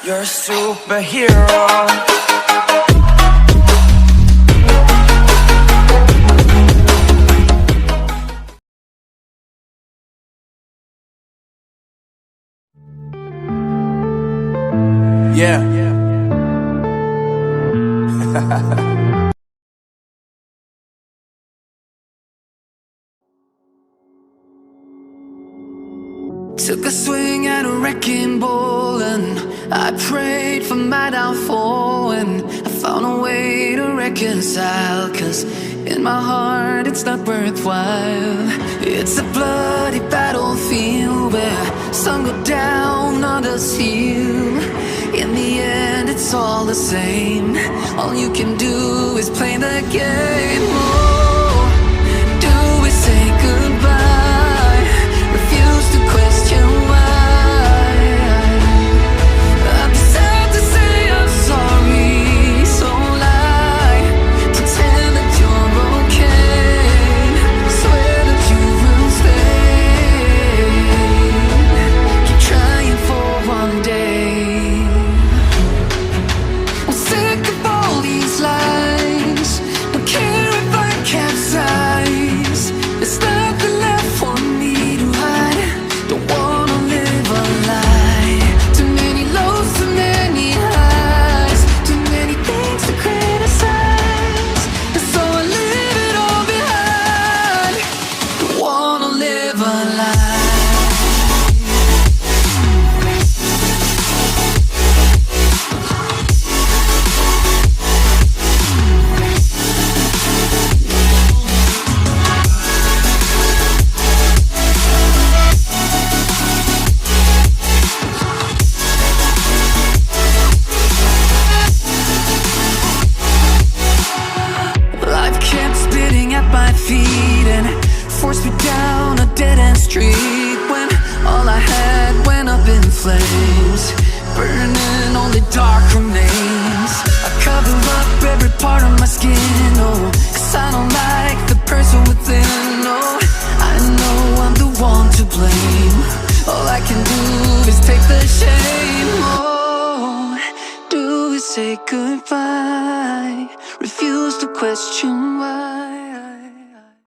You're a superhero. Yeah. Took a swing at a wrecking ball and I prayed for my downfall, and I found a way to reconcile, 'cause in my heart it's not worthwhile. It's a bloody battlefield where some go down, others heal. In the end it's all the same. All you can do is play the game. Oh, do we say goodbye? Refuse to question why. I'm sad to say I'm sorry, so lie. Pretend that you're okay. Swear that you will stay. Keep trying for one day. I'm sick of all these lies. Don't care if I capsize. There's nothing left for me to hide. Don't wanna live a lie. Too many lows, too many highs. Too many things to criticize. And so I leave it all behind. Don't wanna live a lie. Life kept spitting at my feet and forced me down a dead-end street, when all I had went up in flames, burning only dark remains. I cover up every part of my skin, oh, 'cause I don't like the person within. Oh, I know I'm the one to blame. All I can do is take the shame. Oh, do we say goodbye? Refuse to question why.